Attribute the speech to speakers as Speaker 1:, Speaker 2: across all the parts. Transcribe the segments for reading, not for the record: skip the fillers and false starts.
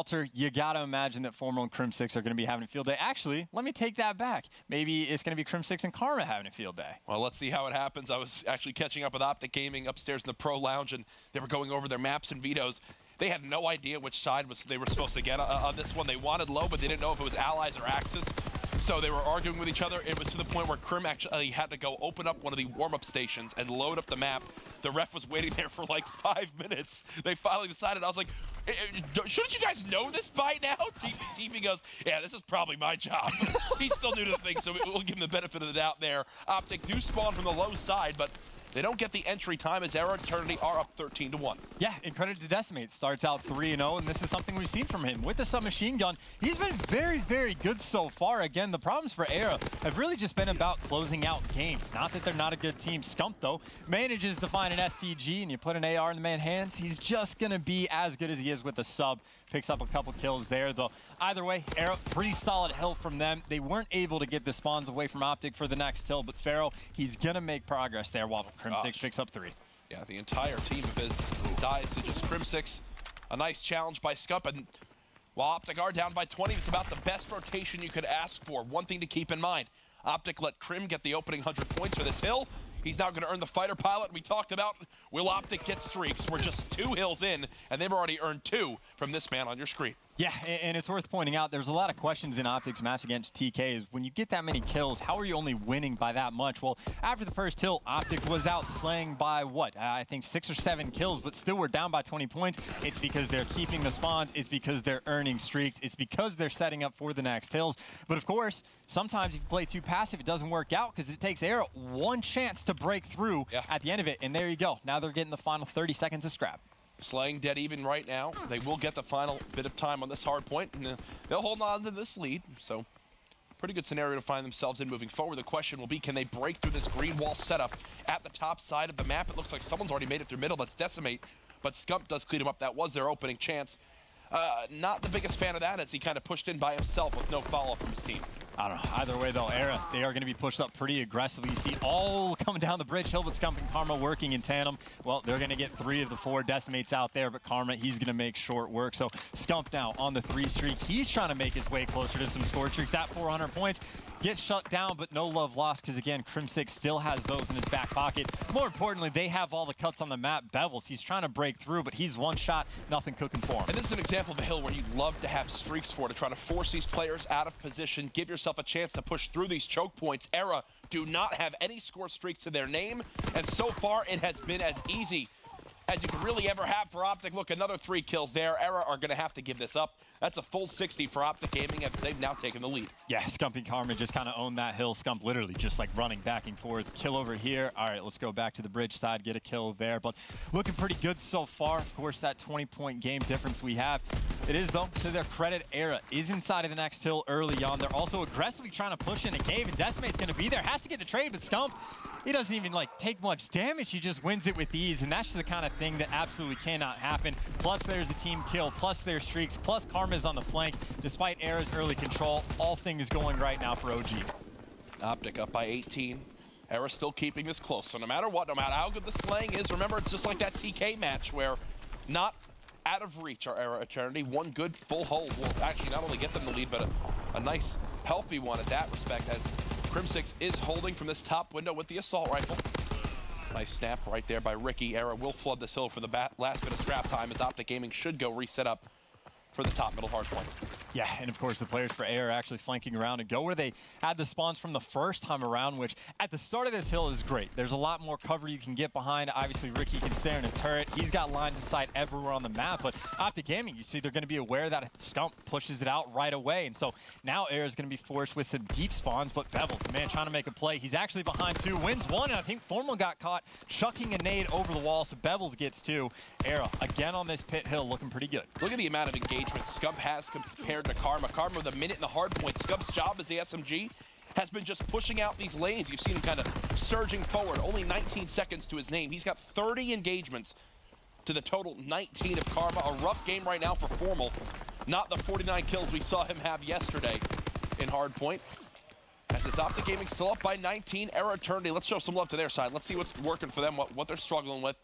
Speaker 1: Walter, you got to imagine that Formal and Crim6 are going to be having a field day. Actually, let me take that back. Maybe it's going to be Crim6 and Karma having a field day.
Speaker 2: Well, let's see how it happens. I was actually catching up with OpTic Gaming upstairs in the Pro Lounge, and they were going over their maps and vetoes. They had no idea which side they were supposed to get on this one. They wanted low, but they didn't know if it was Allies or Axis. So they were arguing with each other. It was to the point where Crim actually had to go open up one of the warm-up stations and load up the map. The ref was waiting there for like 5 minutes. They finally decided. I was like, shouldn't you guys know this by now? TP goes, yeah, this is probably my job. He's still new to the thing, so we'll give him the benefit of the doubt there. OpTic do spawn from the low side, but they don't get the entry time as eRa Eternity are up 13-1.
Speaker 1: Yeah, and credit to Decimate. Starts out 3-0, and this is something we've seen from him. With the submachine gun, he's been very, very good so far. Again, the problems for eRa have really just been about closing out games. Not that they're not a good team. Scump, though, manages to find an STG, and you put an AR in the man's hands, he's just going to be as good as he is with the sub. Picks up a couple kills there, though. Either way, eRa, pretty solid hill from them. They weren't able to get the spawns away from OpTic for the next hill, but Pharaoh, he's going to make progress there while Crim6 picks up 3.
Speaker 2: Yeah, the entire team of his dies to just Crim6. A nice challenge by Scump, and while OpTic are down by 20, it's about the best rotation you could ask for. One thing to keep in mind, OpTic let Crim get the opening 100 points for this hill. He's now going to earn the fighter pilot. We talked about, will OpTic get streaks? We're just 2 hills in, and they've already earned 2 from this man on your screen.
Speaker 1: Yeah, and it's worth pointing out, there's a lot of questions in OpTic's match against TK is when you get that many kills, how are you only winning by that much? Well, after the first hill, OpTic was out slaying by what? I think 6 or 7 kills, but still we're down by 20 points. It's because they're keeping the spawns. It's because they're earning streaks. It's because they're setting up for the next hills. But of course, sometimes if you play too passive, it doesn't work out because it takes eRa one chance to break through at the end of it. And there you go. Now they're getting the final 30 seconds of scrap.
Speaker 2: Slaying dead even right now. They will get the final bit of time on this hard point, and they'll hold on to this lead. So, pretty good scenario to find themselves in moving forward. The question will be, can they break through this green wall setup at the top side of the map? It looks like someone's already made it through middle. That's Decimate, but Scump does clean him up. That was their opening chance. Not the biggest fan of that as he kind of pushed in by himself with no follow-up from his team.
Speaker 1: I don't know. Either way, though, eRa, they are going to be pushed up pretty aggressively. You see all coming down the bridge. Hill, but Scump and Karma working in tandem. Well, they're going to get 3 of the 4 Decimates out there, but Karma, he's going to make short work. So Scump now on the 3 streak. He's trying to make his way closer to some score streaks at 400 points. Gets shut down, but no love lost because, again, Crim6 still has those in his back pocket. More importantly, they have all the cuts on the map. Bevels, he's trying to break through, but he's one shot, nothing cooking for him.
Speaker 2: And this is an example of a hill where you'd love to have streaks for, to try to force these players out of position, give yourself a chance to push through these choke points. eRa do not have any score streaks to their name, and so far it has been as easy as you could really ever have for OpTic. Look, another 3 kills there. eRa are going to have to give this up. That's a full 60 for OpTic Gaming as they've now taken the lead.
Speaker 1: Yeah, Scump and Karma just kind of own that hill. Scump literally just like running back and forth. Kill over here. All right, let's go back to the bridge side, get a kill there. But looking pretty good so far. Of course, that 20-point game difference we have. It is, though, to their credit, eRa is inside of the next hill early on. They're also aggressively trying to push in a cave, and Decimate's going to be there. Has to get the trade, but Scump, he doesn't even like take much damage. He just wins it with ease, and that's just the kind of thing that absolutely cannot happen. Plus, there's a team kill. Plus, there's streaks. Plus, Karma's on the flank. Despite eRa's early control, all things going right now for OG.
Speaker 2: OpTic up by 18. eRa still keeping this close. So no matter what, no matter how good the slaying is, remember, it's just like that TK match where not out of reach are eRa Eternity. One good full hold will actually not only get them the lead, but a nice, healthy one at that respect, as Crim6 is holding from this top window with the assault rifle. Nice snap right there by Ricky. eRa will flood this hill for the last bit of scrap time as OpTic Gaming should go reset up for the top middle hard point.
Speaker 1: Yeah, and of course the players for eRa are actually flanking around and go where they had the spawns from the first time around, which at the start of this hill is great. There's a lot more cover you can get behind. Obviously, Ricky can stare in a turret. He's got lines of sight everywhere on the map, but OpTic Gaming, you see they're going to be aware that Scump pushes it out right away, and so now eRa is going to be forced with some deep spawns, but Bevels, the man trying to make a play. He's actually behind 2, wins 1, and I think Formal got caught chucking a nade over the wall, so Bevels gets 2. eRa, again on this pit hill, looking pretty good.
Speaker 2: Look at the amount of engagement Scump has compared to Karma. Karma with a minute in the hard point. Scump's job as the SMG has been just pushing out these lanes. You've seen him kind of surging forward. Only 19 seconds to his name. He's got 30 engagements to the total 19 of Karma. A rough game right now for Formal. Not the 49 kills we saw him have yesterday in hard point. As it's OpTic Gaming still up by 19. eRa Eternity. Let's show some love to their side. Let's see what's working for them, what they're struggling with.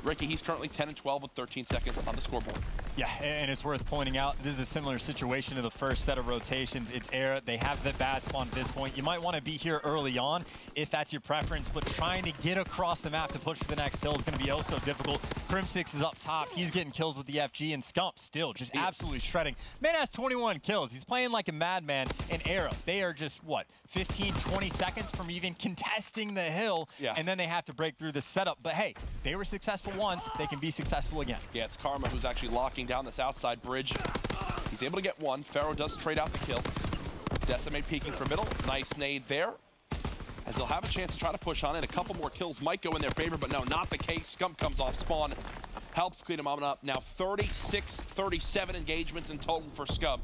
Speaker 2: Ricky, he's currently 10 and 12 with 13 seconds on the scoreboard.
Speaker 1: Yeah, and it's worth pointing out, this is a similar situation to the first set of rotations. It's eRa. They have the bad spawn at this point. You might want to be here early on if that's your preference, but trying to get across the map to push for the next hill is going to be oh so difficult. Crim6 is up top. He's getting kills with the FG, and Scump still just absolutely shredding. Man has 21 kills. He's playing like a madman. And eRa, they are just, what, 15, 20 seconds from even contesting the hill, and then they have to break through the setup. But hey, they were successful once. They can be successful again.
Speaker 2: Yeah, it's Karma who's actually locking down this outside bridge. He's able to get one. Pharaoh does trade out the kill. Decimate peeking for middle. Nice nade there. As they'll have a chance to try to push on it. A couple more kills might go in their favor, but no, not the case. Scump comes off spawn. Helps clean him up. Now 36, 37 engagements in total for Scump.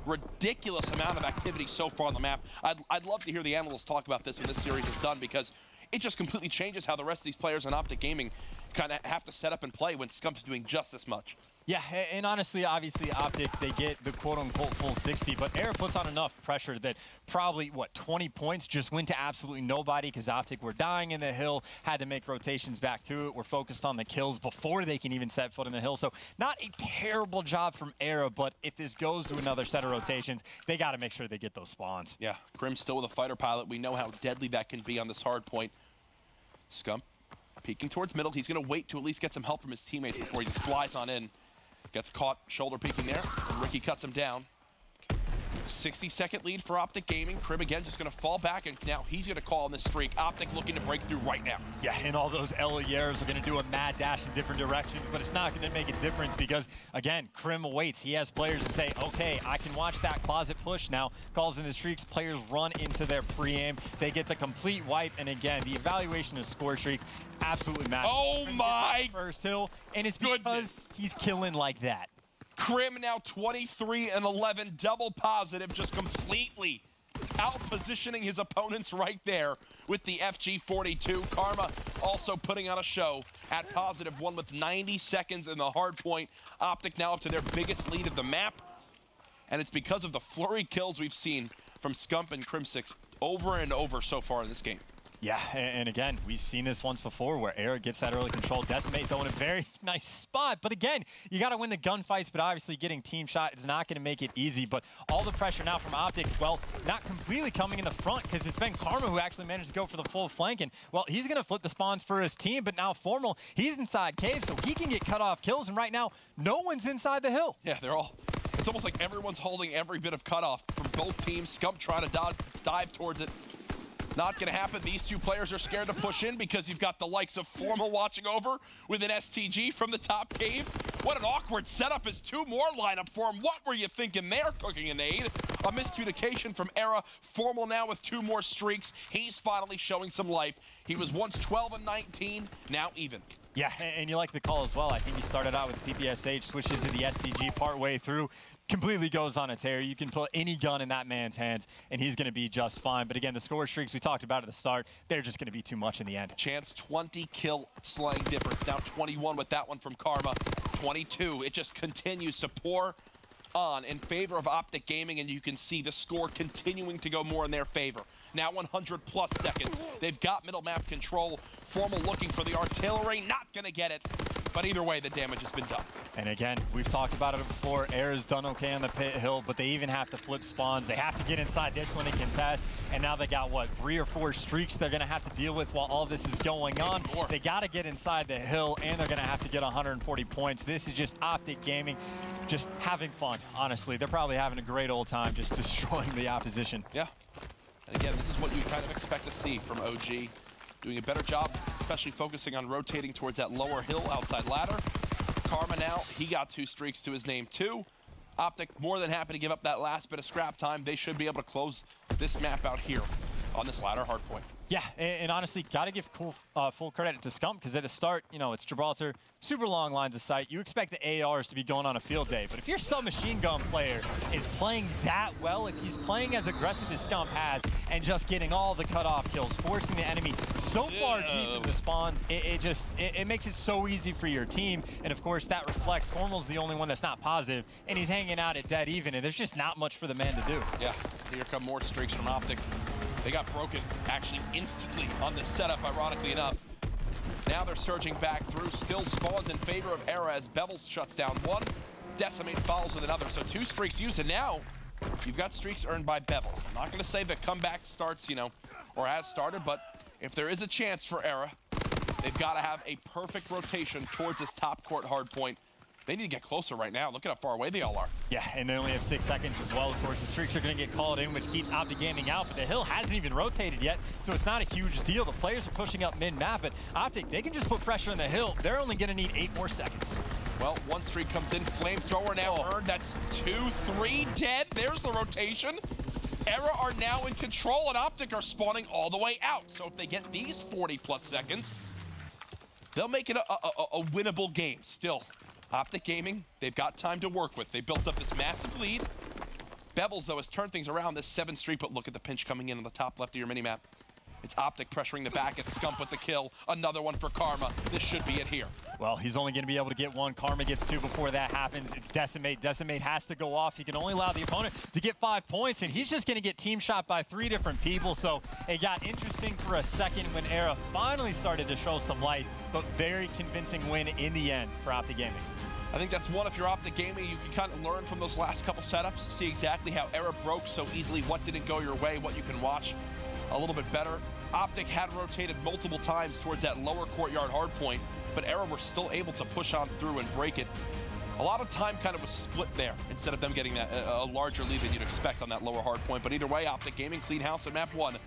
Speaker 2: Ridiculous amount of activity so far on the map. I'd love to hear the analysts talk about this when this series is done, because it just completely changes how the rest of these players in OpTic Gaming kind of have to set up and play when Scump's doing just as much.
Speaker 1: Yeah, and honestly, obviously, OpTic, they get the quote-unquote full 60, but eRa puts on enough pressure that probably, what, 20 points just went to absolutely nobody because OpTic were dying in the hill, had to make rotations back to it. We're focused on the kills before they can even set foot in the hill. So not a terrible job from eRa, but if this goes to another set of rotations, they got to make sure they get those spawns. Yeah,
Speaker 2: Crim still with a fighter pilot. We know how deadly that can be on this hard point. Scump peeking towards middle. He's going to wait to at least get some help from his teammates before he just flies on in. Gets caught shoulder peeking there, and Ricky cuts him down. 60-second lead for OpTic Gaming. Crib again just going to fall back, and now he's going to call on this streak. OpTic looking to break through right now.
Speaker 1: Yeah, and all those LERs are going to do a mad dash in different directions, but it's not going to make a difference because, again, Crim waits. He has players to say, okay, I can watch that closet push now. Calls in the streaks, players run into their pre-aim. They get the complete wipe, and again, the evaluation of score streaks absolutely matters.
Speaker 2: Oh my!
Speaker 1: First hill, and it's because he's killing like that.
Speaker 2: Crim now 23 and 11, double positive, just completely out-positioning his opponents right there with the FG42. Karma also putting on a show at +1 with 90 seconds in the hard point. OpTic now up to their biggest lead of the map, and it's because of the flurry kills we've seen from Scump and Crim6 over and over so far in this game.
Speaker 1: Yeah, and again, we've seen this once before where eRa gets that early control. Decimate though in a very nice spot. But again, you got to win the gunfights, but obviously getting team shot is not going to make it easy. But all the pressure now from OpTic, well, not completely coming in the front because it's been Karma who actually managed to go for the full flank. And, well, he's going to flip the spawns for his team, but now Formal, he's inside cave, so he can get cut off kills. And right now, no one's inside the hill.
Speaker 2: Yeah, they're all... It's almost like everyone's holding every bit of cutoff from both teams. Scump trying to dive towards it. Not going to happen. These two players are scared to push in because you've got the likes of Formal watching over with an STG from the top cave. What an awkward setup as two more line up for him. What were you thinking there, cooking an aid? A miscommunication from eRa. Formal now with 2 more streaks. He's finally showing some life. He was once 12 and 19, now even.
Speaker 1: Yeah, and you like the call as well. I think he started out with PPSH, switches to the STG partway through, completely goes on a tear. You can put any gun in that man's hands, and he's going to be just fine. But again, the score streaks we talked about at the start, they're just going to be too much in the end.
Speaker 2: Chance 20 kill slaying difference. Now 21 with that one from Karma. 22. It just continues to pour on in favor of OpTic Gaming, and you can see the score continuing to go more in their favor. Now 100+ seconds. They've got middle map control. Formal looking for the artillery, not gonna get it. But either way, the damage has been done.
Speaker 1: And again, we've talked about it before. eRa's done okay on the pit hill, but they even have to flip spawns. They have to get inside this one and contest. And now they got, what, 3 or 4 streaks they're gonna have to deal with while all this is going on. They gotta get inside the hill, and they're gonna have to get 140 points. This is just OpTic Gaming, just having fun, honestly. They're probably having a great old time just destroying the opposition.
Speaker 2: Yeah. And again, this is what you kind of expect to see from OG. Doing a better job, especially focusing on rotating towards that lower hill outside ladder. Karma now, he got 2 streaks to his name too. OpTic more than happy to give up that last bit of scrap time. They should be able to close this map out here on this ladder hardpoint.
Speaker 1: Yeah, and honestly, got to give full credit to Scump because at the start, you know, it's Gibraltar, super long lines of sight. You expect the ARs to be going on a field day, but if your submachine gun player is playing that well, if he's playing as aggressive as Scump has and just getting all the cutoff kills, forcing the enemy so far deep into the spawns, it makes it so easy for your team. And of course, that reflects Formal's the only one that's not positive, and he's hanging out at dead even, and there's just not much for the man to do.
Speaker 2: Yeah, here come more streaks from OpTic. They got broken actually instantly on this setup, ironically enough. Now they're surging back through. Still spawns in favor of eRa as Bevels shuts down one. Decimate follows with another. So 2 streaks used, and now you've got streaks earned by Bevels. I'm not going to say the comeback starts, you know, or has started, but if there is a chance for eRa, they've got to have a perfect rotation towards this top court hard point. They need to get closer right now. Look at how far away they all are.
Speaker 1: Yeah, and they only have 6 seconds as well. Of course, the streaks are going to get called in, which keeps OpTic Gaming out, but the hill hasn't even rotated yet, so it's not a huge deal. The players are pushing up mid-map, but OpTic, they can just put pressure on the hill. They're only going to need 8 more seconds.
Speaker 2: Well, 1 streak comes in. Flamethrower now earned. That's 2, 3 dead. There's the rotation. eRa are now in control, and OpTic are spawning all the way out. So if they get these 40-plus seconds, they'll make it a winnable game. Still, OpTic Gaming, they've got time to work with. They built up this massive lead. Bevels, though, has turned things around this 7th streak, but look at the pinch coming in on the top left of your minimap. It's OpTic pressuring the back. It's Scump with the kill. Another one for Karma. This should be it here.
Speaker 1: Well, he's only going to be able to get 1. Karma gets 2 before that happens. It's Decimate. Decimate has to go off. He can only allow the opponent to get 5 points, and he's just going to get team shot by 3 different people. So it got interesting for a second when eRa finally started to show some light, but very convincing win in the end for OpTic Gaming.
Speaker 2: I think that's one. If you're OpTic Gaming, you can kind of learn from those last couple setups, see exactly how eRa broke so easily, what didn't go your way, what you can watch a little bit better. OpTic had rotated multiple times towards that lower courtyard hardpoint, but eRa were still able to push on through and break it. A lot of time kind of was split there instead of them getting that a larger lead than you'd expect on that lower hardpoint. But either way, OpTic Gaming clean house at map 1.